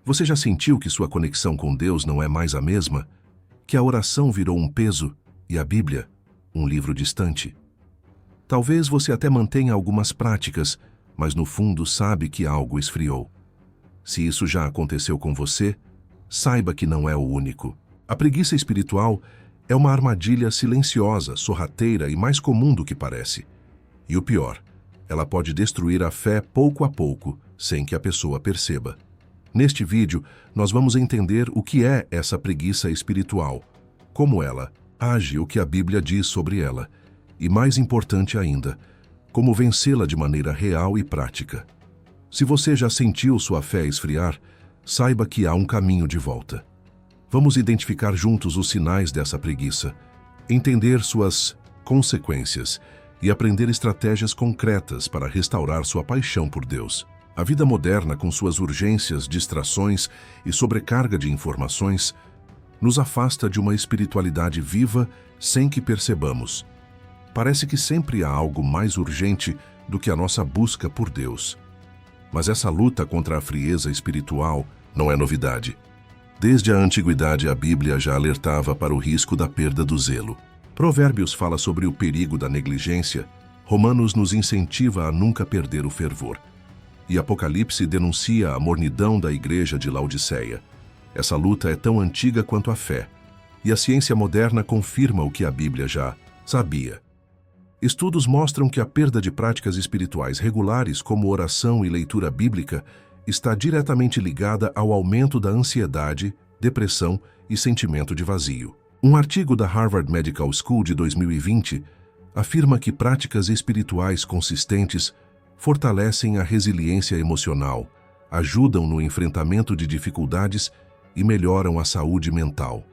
Você já sentiu que sua conexão com Deus não é mais a mesma? Que a oração virou um peso e a Bíblia, um livro distante? Talvez você até mantenha algumas práticas, mas no fundo sabe que algo esfriou. Se isso já aconteceu com você, saiba que não é o único. A preguiça espiritual é uma armadilha silenciosa, sorrateira e mais comum do que parece. E o pior, ela pode destruir a fé pouco a pouco, sem que a pessoa perceba. Neste vídeo, nós vamos entender o que é essa preguiça espiritual, como ela age, o que a Bíblia diz sobre ela, e mais importante ainda, como vencê-la de maneira real e prática. Se você já sentiu sua fé esfriar, saiba que há um caminho de volta. Vamos identificar juntos os sinais dessa preguiça, entender suas consequências e aprender estratégias concretas para restaurar sua paixão por Deus. A vida moderna, com suas urgências, distrações e sobrecarga de informações, nos afasta de uma espiritualidade viva sem que percebamos. Parece que sempre há algo mais urgente do que a nossa busca por Deus. Mas essa luta contra a frieza espiritual não é novidade. Desde a antiguidade, a Bíblia já alertava para o risco da perda do zelo. Provérbios fala sobre o perigo da negligência, Romanos nos incentiva a nunca perder o fervor. E Apocalipse denuncia a mornidão da igreja de Laodiceia. Essa luta é tão antiga quanto a fé, e a ciência moderna confirma o que a Bíblia já sabia. Estudos mostram que a perda de práticas espirituais regulares, como oração e leitura bíblica, está diretamente ligada ao aumento da ansiedade, depressão e sentimento de vazio. Um artigo da Harvard Medical School de 2020 afirma que práticas espirituais consistentes fortalecem a resiliência emocional, ajudam no enfrentamento de dificuldades e melhoram a saúde mental.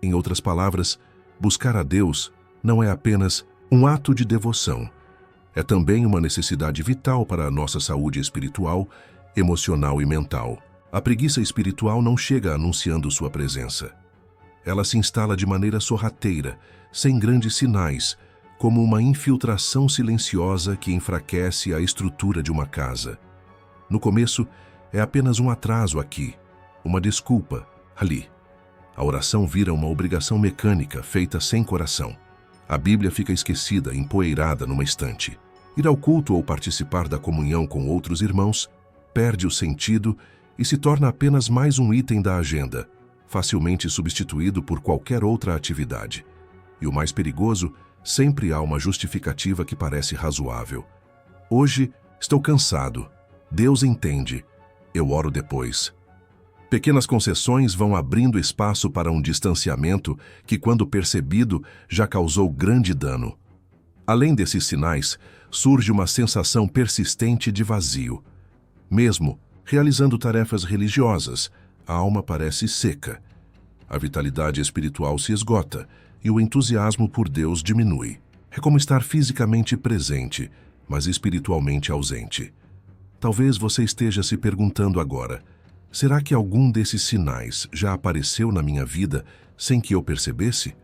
Em outras palavras, buscar a Deus não é apenas um ato de devoção. É também uma necessidade vital para a nossa saúde espiritual, emocional e mental. A preguiça espiritual não chega anunciando sua presença. Ela se instala de maneira sorrateira, sem grandes sinais, como uma infiltração silenciosa que enfraquece a estrutura de uma casa. No começo, é apenas um atraso aqui, uma desculpa ali. A oração vira uma obrigação mecânica, feita sem coração. A Bíblia fica esquecida, empoeirada numa estante. Ir ao culto ou participar da comunhão com outros irmãos perde o sentido e se torna apenas mais um item da agenda, facilmente substituído por qualquer outra atividade. E o mais perigoso, sempre há uma justificativa que parece razoável. Hoje, estou cansado. Deus entende. Eu oro depois. Pequenas concessões vão abrindo espaço para um distanciamento que, quando percebido, já causou grande dano. Além desses sinais, surge uma sensação persistente de vazio. Mesmo realizando tarefas religiosas, a alma parece seca. A vitalidade espiritual se esgota e o entusiasmo por Deus diminui. É como estar fisicamente presente, mas espiritualmente ausente. Talvez você esteja se perguntando agora: será que algum desses sinais já apareceu na minha vida sem que eu percebesse?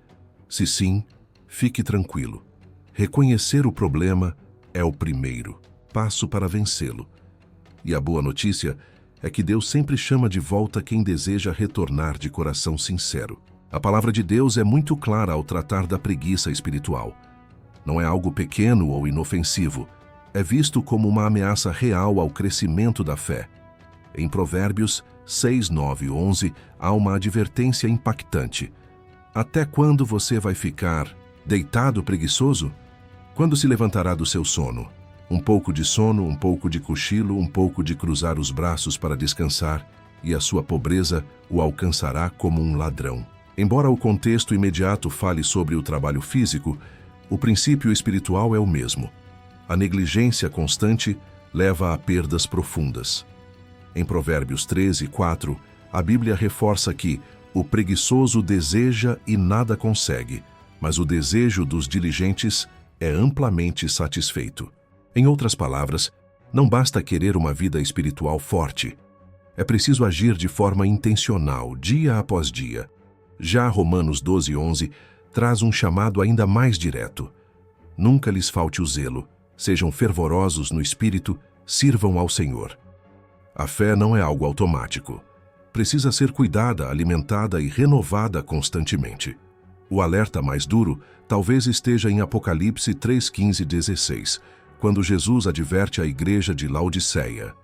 Se sim, fique tranquilo. Reconhecer o problema é o primeiro passo para vencê-lo. E a boa notícia é que Deus sempre chama de volta quem deseja retornar de coração sincero. A palavra de Deus é muito clara ao tratar da preguiça espiritual. Não é algo pequeno ou inofensivo. É visto como uma ameaça real ao crescimento da fé. Em Provérbios 6, 9 e 11, há uma advertência impactante. Até quando você vai ficar deitado preguiçoso? Quando se levantará do seu sono? Um pouco de sono, um pouco de cochilo, um pouco de cruzar os braços para descansar, e a sua pobreza o alcançará como um ladrão. Embora o contexto imediato fale sobre o trabalho físico, o princípio espiritual é o mesmo. A negligência constante leva a perdas profundas. Em Provérbios 13, 4, a Bíblia reforça que o preguiçoso deseja e nada consegue, mas o desejo dos diligentes é amplamente satisfeito. Em outras palavras, não basta querer uma vida espiritual forte. É preciso agir de forma intencional, dia após dia. Já Romanos 12, 11 traz um chamado ainda mais direto. Nunca lhes falte o zelo, sejam fervorosos no espírito, sirvam ao Senhor. A fé não é algo automático. precisa ser cuidada, alimentada e renovada constantemente. O alerta mais duro talvez esteja em Apocalipse 3:15-16, quando Jesus adverte a igreja de Laodiceia: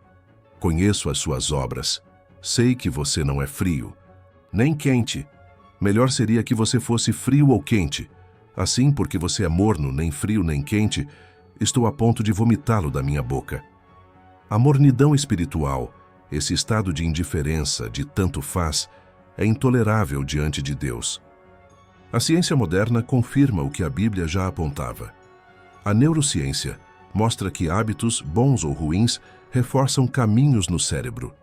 "Conheço as suas obras. Sei que você não é frio, nem quente. Melhor seria que você fosse frio ou quente. Assim, porque você é morno, nem frio nem quente, estou a ponto de vomitá-lo da minha boca." A mornidão espiritual, esse estado de indiferença, de tanto faz, é intolerável diante de Deus. A ciência moderna confirma o que a Bíblia já apontava. A neurociência mostra que hábitos, bons ou ruins, reforçam caminhos no cérebro.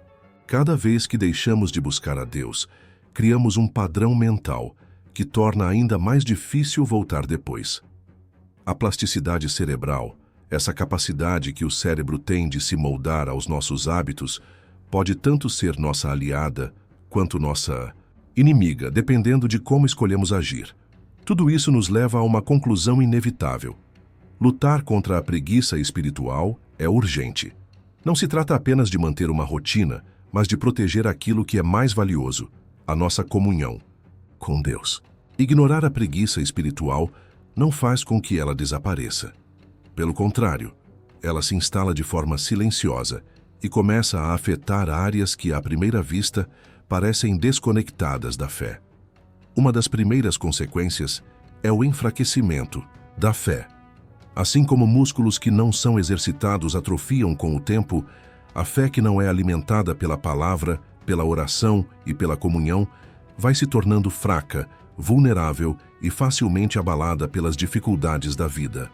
Cada vez que deixamos de buscar a Deus, criamos um padrão mental que torna ainda mais difícil voltar depois. A plasticidade cerebral, essa capacidade que o cérebro tem de se moldar aos nossos hábitos, pode tanto ser nossa aliada quanto nossa inimiga, dependendo de como escolhemos agir. Tudo isso nos leva a uma conclusão inevitável. Lutar contra a preguiça espiritual é urgente. Não se trata apenas de manter uma rotina, mas de proteger aquilo que é mais valioso, a nossa comunhão com Deus. Ignorar a preguiça espiritual não faz com que ela desapareça. Pelo contrário, ela se instala de forma silenciosa e começa a afetar áreas que, à primeira vista, parecem desconectadas da fé. Uma das primeiras consequências é o enfraquecimento da fé. Assim como músculos que não são exercitados atrofiam com o tempo, a fé que não é alimentada pela palavra, pela oração e pela comunhão vai se tornando fraca, vulnerável e facilmente abalada pelas dificuldades da vida.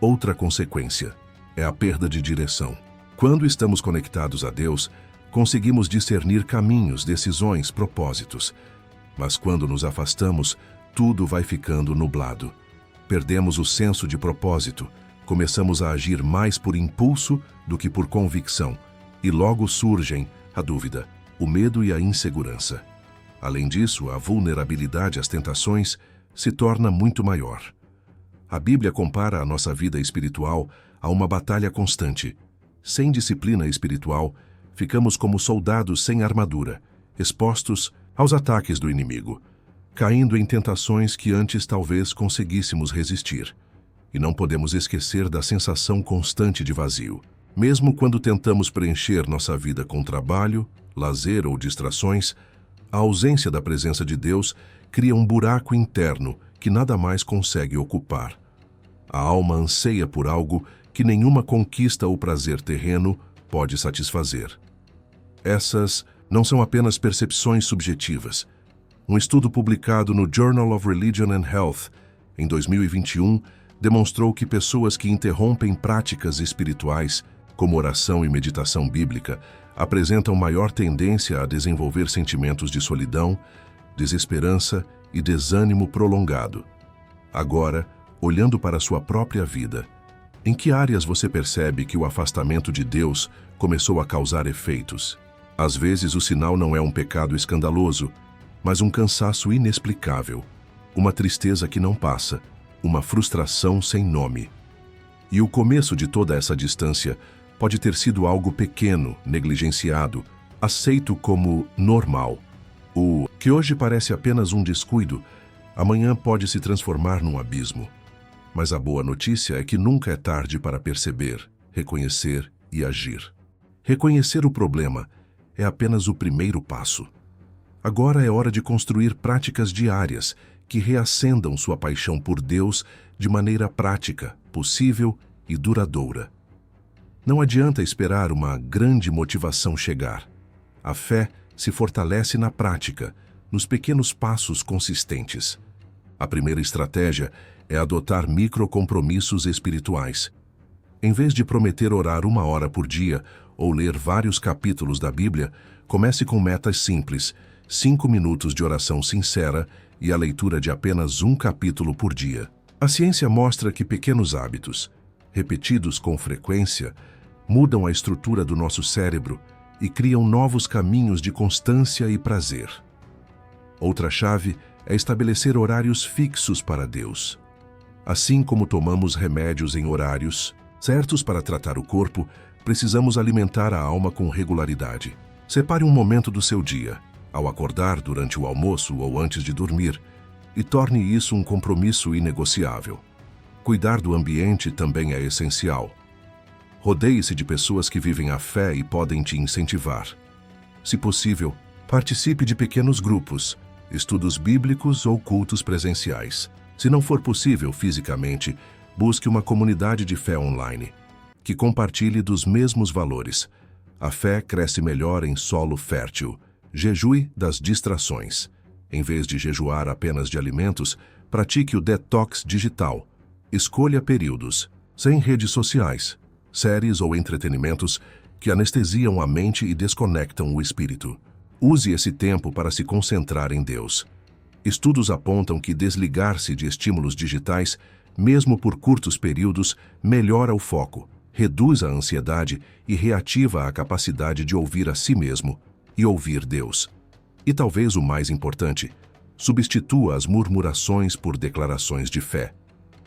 Outra consequência é a perda de direção. Quando estamos conectados a Deus, conseguimos discernir caminhos, decisões, propósitos. Mas quando nos afastamos, tudo vai ficando nublado. Perdemos o senso de propósito, começamos a agir mais por impulso do que por convicção, e logo surgem a dúvida, o medo e a insegurança. Além disso, a vulnerabilidade às tentações se torna muito maior. A Bíblia compara a nossa vida espiritual a uma batalha constante. Sem disciplina espiritual, ficamos como soldados sem armadura, expostos aos ataques do inimigo, caindo em tentações que antes talvez conseguíssemos resistir. E não podemos esquecer da sensação constante de vazio. Mesmo quando tentamos preencher nossa vida com trabalho, lazer ou distrações, a ausência da presença de Deus cria um buraco interno que nada mais consegue ocupar. A alma anseia por algo que nenhuma conquista ou prazer terreno pode satisfazer. Essas não são apenas percepções subjetivas. Um estudo publicado no Journal of Religion and Health, em 2021, demonstrou que pessoas que interrompem práticas espirituais, como oração e meditação bíblica, apresentam maior tendência a desenvolver sentimentos de solidão, desesperança e desânimo prolongado. Agora, olhando para sua própria vida, em que áreas você percebe que o afastamento de Deus começou a causar efeitos? Às vezes o sinal não é um pecado escandaloso, mas um cansaço inexplicável, uma tristeza que não passa, uma frustração sem nome. E o começo de toda essa distância pode ter sido algo pequeno, negligenciado, aceito como normal. O que hoje parece apenas um descuido, amanhã pode se transformar num abismo. Mas a boa notícia é que nunca é tarde para perceber, reconhecer e agir. Reconhecer o problema é apenas o primeiro passo. Agora é hora de construir práticas diárias que reacendam sua paixão por Deus de maneira prática, possível e duradoura. Não adianta esperar uma grande motivação chegar. A fé se fortalece na prática, nos pequenos passos consistentes. A primeira estratégia é adotar microcompromissos espirituais. Em vez de prometer orar 1 hora por dia ou ler vários capítulos da Bíblia, comece com metas simples, 5 minutos de oração sincera e a leitura de apenas um capítulo por dia. A ciência mostra que pequenos hábitos, repetidos com frequência, mudam a estrutura do nosso cérebro e criam novos caminhos de constância e prazer. Outra chave é estabelecer horários fixos para Deus. Assim como tomamos remédios em horários certos para tratar o corpo, precisamos alimentar a alma com regularidade. Separe um momento do seu dia, ao acordar durante o almoço ou antes de dormir, e torne isso um compromisso inegociável. Cuidar do ambiente também é essencial. Rodeie-se de pessoas que vivem a fé e podem te incentivar. Se possível, participe de pequenos grupos, estudos bíblicos ou cultos presenciais. Se não for possível fisicamente, busque uma comunidade de fé online, que compartilhe dos mesmos valores. A fé cresce melhor em solo fértil. Jejue das distrações. Em vez de jejuar apenas de alimentos, pratique o detox digital. Escolha períodos, sem redes sociais, séries ou entretenimentos que anestesiam a mente e desconectam o espírito. Use esse tempo para se concentrar em Deus. Estudos apontam que desligar-se de estímulos digitais, mesmo por curtos períodos, melhora o foco, reduz a ansiedade e reativa a capacidade de ouvir a si mesmo e ouvir Deus. E talvez o mais importante, substitua as murmurações por declarações de fé.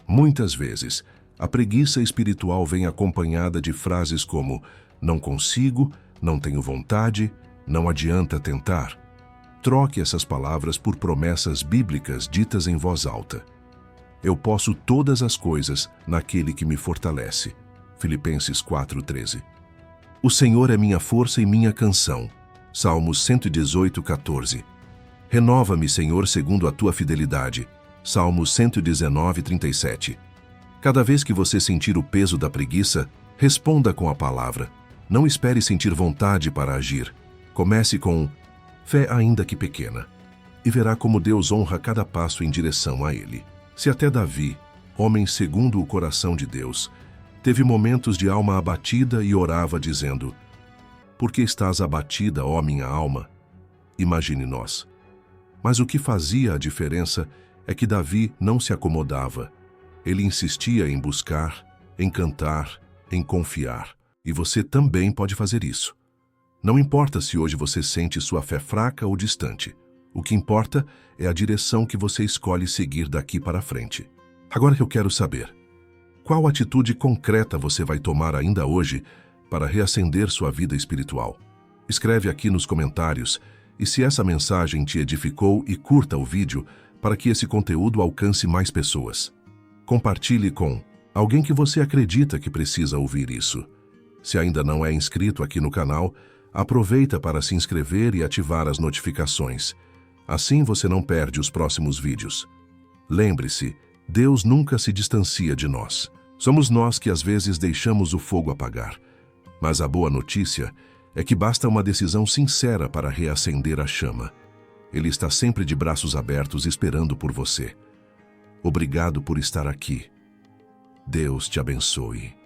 Muitas vezes, a preguiça espiritual vem acompanhada de frases como "não consigo", "não tenho vontade", "não adianta tentar". Troque essas palavras por promessas bíblicas ditas em voz alta. Eu posso todas as coisas naquele que me fortalece. Filipenses 4:13. O Senhor é minha força e minha canção. Salmos 118:14. Renova-me, Senhor, segundo a tua fidelidade. Salmos 119:37. Cada vez que você sentir o peso da preguiça, responda com a palavra. Não espere sentir vontade para agir. Comece com fé ainda que pequena, e verá como Deus honra cada passo em direção a Ele. Se até Davi, homem segundo o coração de Deus, teve momentos de alma abatida e orava dizendo: "Por que estás abatida, ó minha alma?" Imagine nós. Mas o que fazia a diferença é que Davi não se acomodava. Ele insistia em buscar, em cantar, em confiar. E você também pode fazer isso. Não importa se hoje você sente sua fé fraca ou distante. O que importa é a direção que você escolhe seguir daqui para frente. Agora eu quero saber, qual atitude concreta você vai tomar ainda hoje para reacender sua vida espiritual? Escreve aqui nos comentários, e se essa mensagem te edificou, e curta o vídeo para que esse conteúdo alcance mais pessoas. Compartilhe com alguém que você acredita que precisa ouvir isso. Se ainda não é inscrito aqui no canal, aproveita para se inscrever e ativar as notificações. Assim você não perde os próximos vídeos. Lembre-se, Deus nunca se distancia de nós. Somos nós que às vezes deixamos o fogo apagar. Mas a boa notícia é que basta uma decisão sincera para reacender a chama. Ele está sempre de braços abertos esperando por você. Obrigado por estar aqui. Deus te abençoe.